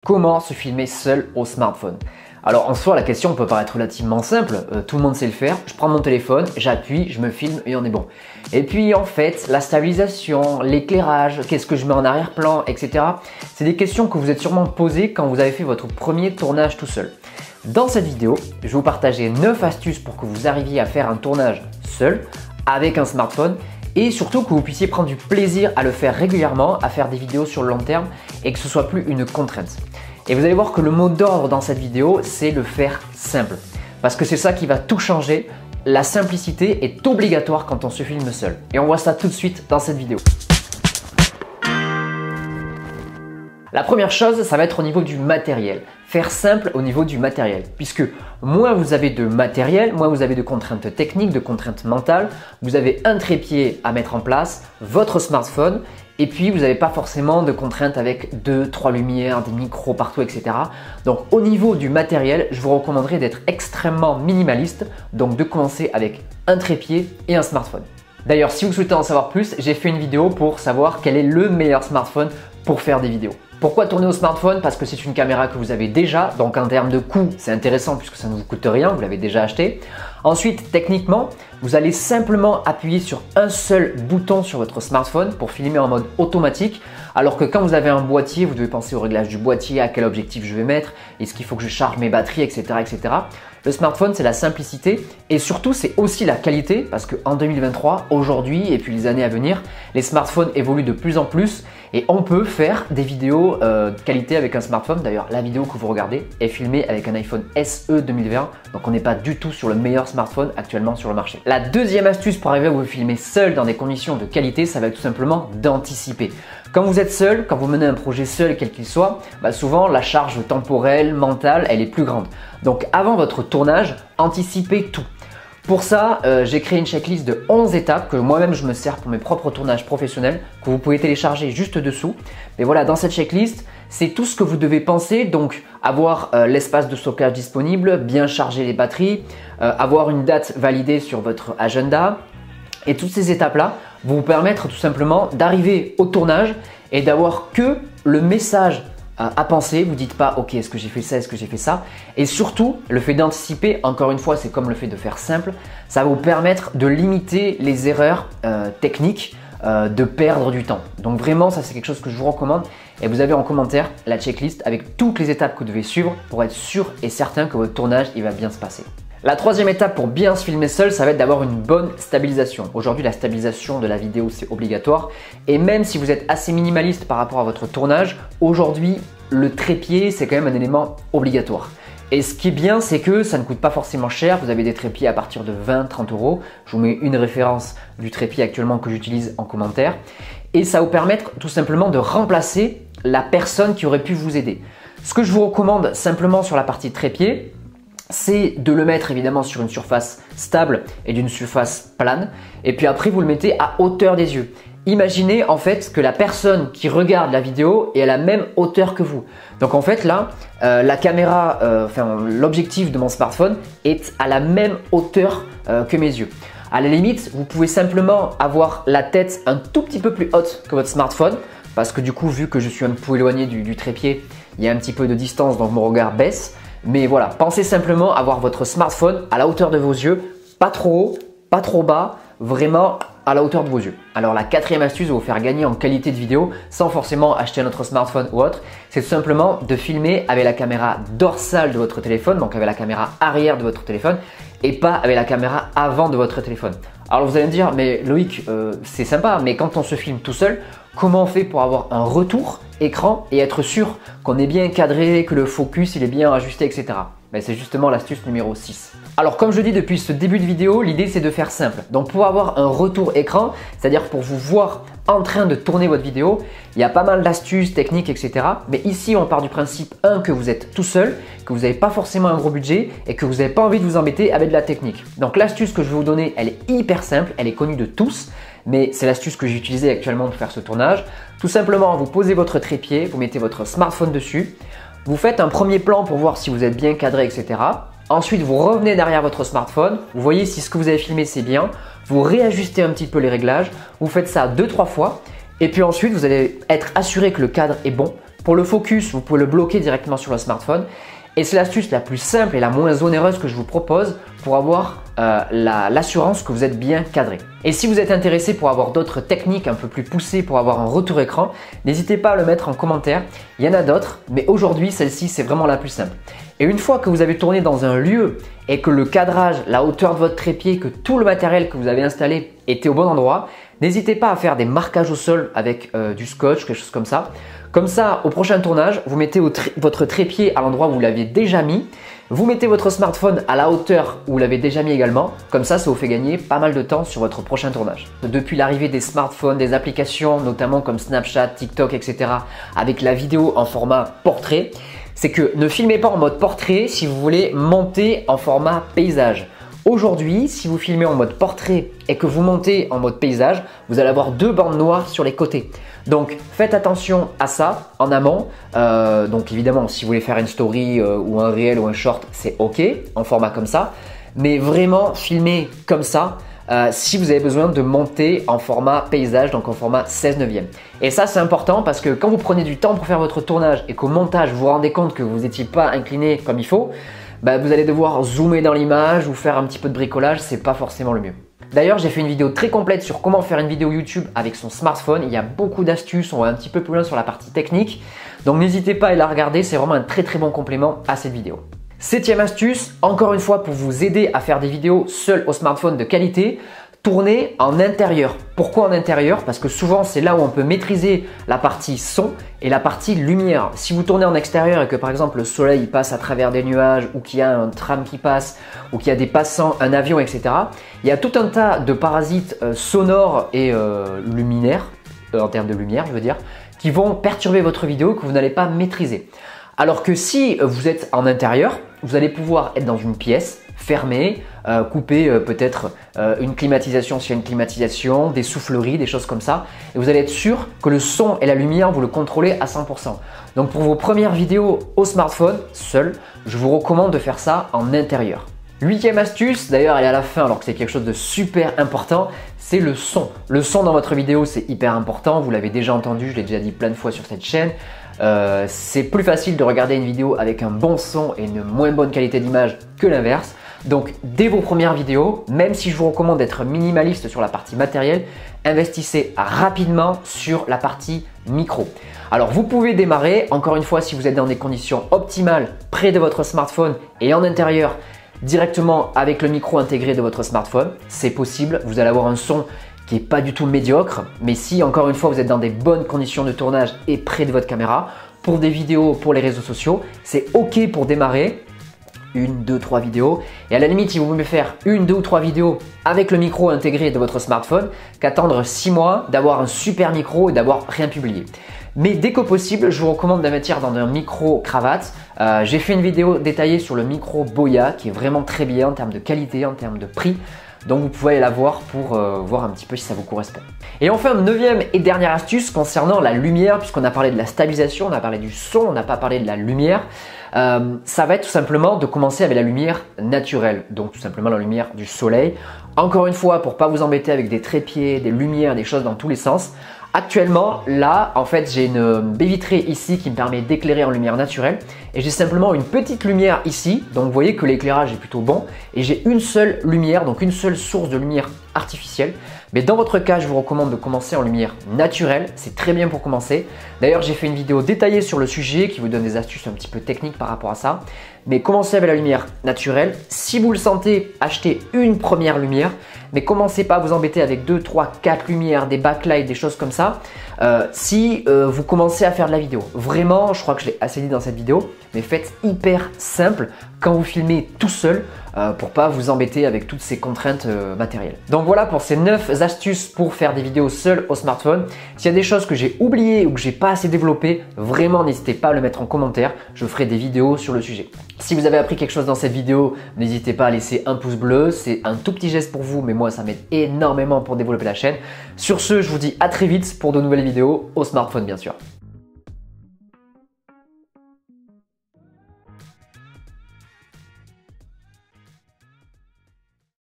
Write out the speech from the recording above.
Comment se filmer seul au smartphone? Alors en soi la question peut paraître relativement simple, tout le monde sait le faire, je prends mon téléphone, j'appuie, je me filme et on est bon. Et puis en fait la stabilisation, l'éclairage, qu'est-ce que je mets en arrière-plan, etc. C'est des questions que vous êtes sûrement posées quand vous avez fait votre premier tournage tout seul. Dans cette vidéo, je vais vous partager 9 astuces pour que vous arriviez à faire un tournage seul avec un smartphone et surtout que vous puissiez prendre du plaisir à le faire régulièrement, à faire des vidéos sur le long terme et que ce soit plus une contrainte. Et vous allez voir que le mot d'ordre dans cette vidéo, c'est le faire simple. Parce que c'est ça qui va tout changer. La simplicité est obligatoire quand on se filme seul. Et on voit ça tout de suite dans cette vidéo. La première chose, ça va être au niveau du matériel. Faire simple au niveau du matériel. Puisque moins vous avez de matériel, moins vous avez de contraintes techniques, de contraintes mentales, vous avez un trépied à mettre en place, votre smartphone, et puis vous n'avez pas forcément de contraintes avec 2-3 lumières, des micros partout, etc. Donc au niveau du matériel, je vous recommanderais d'être extrêmement minimaliste, donc de commencer avec un trépied et un smartphone. D'ailleurs, si vous souhaitez en savoir plus, j'ai fait une vidéo pour savoir quel est le meilleur smartphone pour faire des vidéos. Pourquoi tourner au smartphone? Parce que c'est une caméra que vous avez déjà, donc en termes de coût, c'est intéressant puisque ça ne vous coûte rien, vous l'avez déjà acheté. Ensuite, techniquement, vous allez simplement appuyer sur un seul bouton sur votre smartphone pour filmer en mode automatique, alors que quand vous avez un boîtier, vous devez penser au réglage du boîtier, à quel objectif je vais mettre, est-ce qu'il faut que je charge mes batteries, etc. etc. Le smartphone, c'est la simplicité et surtout, c'est aussi la qualité parce qu'en 2023, aujourd'hui et puis les années à venir, les smartphones évoluent de plus en plus et on peut faire des vidéos de qualité avec un smartphone. D'ailleurs, la vidéo que vous regardez est filmée avec un iPhone SE 2020, donc on n'est pas du tout sur le meilleur smartphone actuellement sur le marché. La deuxième astuce pour arriver à vous filmer seul dans des conditions de qualité, ça va être tout simplement d'anticiper. Quand vous êtes seul, quand vous menez un projet seul, quel qu'il soit, souvent la charge temporelle, mentale, elle est plus grande. Donc avant votre tournage, anticipez tout. Pour ça, j'ai créé une checklist de 11 étapes que moi-même je me sers pour mes propres tournages professionnels, que vous pouvez télécharger juste dessous. Mais voilà, dans cette checklist, c'est tout ce que vous devez penser, donc avoir l'espace de stockage disponible, bien charger les batteries, avoir une date validée sur votre agenda. Et toutes ces étapes-là vont vous permettre tout simplement d'arriver au tournage et d'avoir que le message à penser. Vous ne dites pas « Ok, est-ce que j'ai fait ça, est-ce que j'ai fait ça ?» Et surtout, le fait d'anticiper, encore une fois, c'est comme le fait de faire simple, ça va vous permettre de limiter les erreurs techniques, de perdre du temps. Donc vraiment, ça c'est quelque chose que je vous recommande. Et vous avez en commentaire la checklist avec toutes les étapes que vous devez suivre pour être sûr et certain que votre tournage il va bien se passer. La troisième étape pour bien se filmer seul, ça va être d'avoir une bonne stabilisation. Aujourd'hui, la stabilisation de la vidéo, c'est obligatoire. Et même si vous êtes assez minimaliste par rapport à votre tournage, aujourd'hui, le trépied, c'est quand même un élément obligatoire. Et ce qui est bien, c'est que ça ne coûte pas forcément cher. Vous avez des trépieds à partir de 20-30 euros. Je vous mets une référence du trépied actuellement que j'utilise en commentaire. Et ça va vous permettre tout simplement de remplacer la personne qui aurait pu vous aider. Ce que je vous recommande simplement sur la partie trépied, c'est de le mettre évidemment sur une surface stable et d'une surface plane. Et puis après, vous le mettez à hauteur des yeux. Imaginez en fait que la personne qui regarde la vidéo est à la même hauteur que vous. Donc en fait là, la caméra, l'objectif de mon smartphone est à la même hauteur que mes yeux. À la limite, vous pouvez simplement avoir la tête un tout petit peu plus haute que votre smartphone parce que du coup, vu que je suis un peu éloigné du trépied, il y a un petit peu de distance donc mon regard baisse. Mais voilà, pensez simplement avoir votre smartphone à la hauteur de vos yeux, pas trop haut, pas trop bas, vraiment à la hauteur de vos yeux. Alors la quatrième astuce va vous faire gagner en qualité de vidéo sans forcément acheter un autre smartphone ou autre, c'est tout simplement de filmer avec la caméra dorsale de votre téléphone, donc avec la caméra arrière de votre téléphone et pas avec la caméra avant de votre téléphone. Alors vous allez me dire, mais Loïc, c'est sympa, mais quand on se filme tout seul, comment on fait pour avoir un retour écran et être sûr qu'on est bien cadré, que le focus il est bien ajusté, etc. C'est justement l'astuce numéro 6. Alors comme je dis depuis ce début de vidéo, l'idée c'est de faire simple. Donc pour avoir un retour écran, c'est-à-dire pour vous voir en train de tourner votre vidéo, il y a pas mal d'astuces, techniques, etc. Mais ici on part du principe que vous êtes tout seul, que vous n'avez pas forcément un gros budget et que vous n'avez pas envie de vous embêter avec de la technique. Donc l'astuce que je vais vous donner, elle est hyper simple, elle est connue de tous. Mais c'est l'astuce que j'ai utilisée actuellement pour faire ce tournage. Tout simplement, vous posez votre trépied, vous mettez votre smartphone dessus, vous faites un premier plan pour voir si vous êtes bien cadré, etc. Ensuite, vous revenez derrière votre smartphone, vous voyez si ce que vous avez filmé c'est bien, vous réajustez un petit peu les réglages, vous faites ça 2-3 fois et puis ensuite vous allez être assuré que le cadre est bon, Pour le focus, vous pouvez le bloquer directement sur le smartphone. Et c'est l'astuce la plus simple et la moins onéreuse que je vous propose pour avoir l'assurance que vous êtes bien cadré. Et si vous êtes intéressé pour avoir d'autres techniques un peu plus poussées pour avoir un retour écran, n'hésitez pas à le mettre en commentaire. Il y en a d'autres, mais aujourd'hui, celle-ci, c'est vraiment la plus simple. Et une fois que vous avez tourné dans un lieu et que le cadrage, la hauteur de votre trépied, que tout le matériel que vous avez installé était au bon endroit, n'hésitez pas à faire des marquages au sol avec du scotch, quelque chose comme ça. Comme ça, au prochain tournage, vous mettez votre trépied à l'endroit où vous l'aviez déjà mis. Vous mettez votre smartphone à la hauteur où vous l'avez déjà mis également. Comme ça vous fait gagner pas mal de temps sur votre prochain tournage. Depuis l'arrivée des smartphones, des applications, notamment comme Snapchat, TikTok, etc., avec la vidéo en format portrait, c'est que ne filmez pas en mode portrait si vous voulez monter en format paysage. Aujourd'hui, si vous filmez en mode portrait et que vous montez en mode paysage, vous allez avoir deux bandes noires sur les côtés. Donc faites attention à ça en amont. Donc évidemment, si vous voulez faire une story ou un réel ou un short, c'est ok en format comme ça. Mais vraiment filmez comme ça si vous avez besoin de monter en format paysage, donc en format 16/9. Et ça c'est important parce que quand vous prenez du temps pour faire votre tournage et qu'au montage vous vous rendez compte que vous n'étiez pas incliné comme il faut, vous allez devoir zoomer dans l'image ou faire un petit peu de bricolage, c'est pas forcément le mieux. D'ailleurs, j'ai fait une vidéo très complète sur comment faire une vidéo YouTube avec son smartphone. Il y a beaucoup d'astuces, on va un petit peu plus loin sur la partie technique. Donc n'hésitez pas à la regarder, c'est vraiment un très bon complément à cette vidéo. 7e astuce, encore une fois pour vous aider à faire des vidéos seul au smartphone de qualité, tournez en intérieur. Pourquoi en intérieur? Parce que souvent c'est là où on peut maîtriser la partie son et la partie lumière. Si vous tournez en extérieur et que par exemple le soleil passe à travers des nuages ou qu'il y a un tram qui passe ou qu'il y a des passants, un avion, etc. Il y a tout un tas de parasites sonores et luminaires, en termes de lumière je veux dire, qui vont perturber votre vidéo que vous n'allez pas maîtriser. Alors que si vous êtes en intérieur, vous allez pouvoir être dans une pièce fermée, couper peut-être une climatisation s'il y a une climatisation, des souffleries, des choses comme ça. Et vous allez être sûr que le son et la lumière, vous le contrôlez à 100%. Donc pour vos premières vidéos au smartphone, seul, je vous recommande de faire ça en intérieur. 8e astuce, d'ailleurs elle est à la fin alors que c'est quelque chose de super important, c'est le son. Le son dans votre vidéo c'est hyper important, vous l'avez déjà entendu, je l'ai déjà dit plein de fois sur cette chaîne. C'est plus facile de regarder une vidéo avec un bon son et une moins bonne qualité d'image que l'inverse. Donc dès vos premières vidéos, même si je vous recommande d'être minimaliste sur la partie matériel, investissez rapidement sur la partie micro. Alors vous pouvez démarrer, encore une fois si vous êtes dans des conditions optimales près de votre smartphone et en intérieur, directement avec le micro intégré de votre smartphone, c'est possible, vous allez avoir un son qui n'est pas du tout médiocre, mais si encore une fois vous êtes dans des bonnes conditions de tournage et près de votre caméra, pour des vidéos, pour les réseaux sociaux, c'est ok pour démarrer, 1, 2, 3 vidéos, et à la limite si vous voulez faire 1, 2 ou 3 vidéos avec le micro intégré de votre smartphone, qu'attendre 6 mois d'avoir un super micro et d'avoir rien publié. Mais dès que possible, je vous recommande d'investir dans un micro cravate. J'ai fait une vidéo détaillée sur le micro Boya qui est vraiment très bien en termes de qualité, en termes de prix. Donc vous pouvez aller la voir pour voir un petit peu si ça vous correspond. Et enfin, 9e et dernière astuce concernant la lumière, puisqu'on a parlé de la stabilisation, on a parlé du son, on n'a pas parlé de la lumière. Ça va être tout simplement de commencer avec la lumière naturelle, donc tout simplement la lumière du soleil. Encore une fois, pour pas vous embêter avec des trépieds, des lumières, des choses dans tous les sens. Actuellement, là, en fait, j'ai une baie vitrée ici qui me permet d'éclairer en lumière naturelle et j'ai simplement une petite lumière ici. Donc, vous voyez que l'éclairage est plutôt bon et j'ai une seule lumière, donc une seule source de lumière artificielle. Mais dans votre cas, je vous recommande de commencer en lumière naturelle. C'est très bien pour commencer. D'ailleurs, j'ai fait une vidéo détaillée sur le sujet qui vous donne des astuces un petit peu techniques par rapport à ça. Mais commencez avec la lumière naturelle. Si vous le sentez, achetez une première lumière. Mais commencez pas à vous embêter avec 2, 3, 4 lumières, des backlights, des choses comme ça. Si vous commencez à faire de la vidéo. Vraiment, je crois que je l'ai assez dit dans cette vidéo, mais faites hyper simple quand vous filmez tout seul pour pas vous embêter avec toutes ces contraintes matérielles. Donc voilà pour ces 9 astuces pour faire des vidéos seul au smartphone. S'il y a des choses que j'ai oubliées ou que j'ai pas assez développées, vraiment n'hésitez pas à le mettre en commentaire. Je ferai des vidéos sur le sujet. Si vous avez appris quelque chose dans cette vidéo, n'hésitez pas à laisser un pouce bleu. C'est un tout petit geste pour vous, mais moi ça m'aide énormément pour développer la chaîne. Sur ce, je vous dis à très vite pour de nouvelles vidéos au smartphone bien sûr.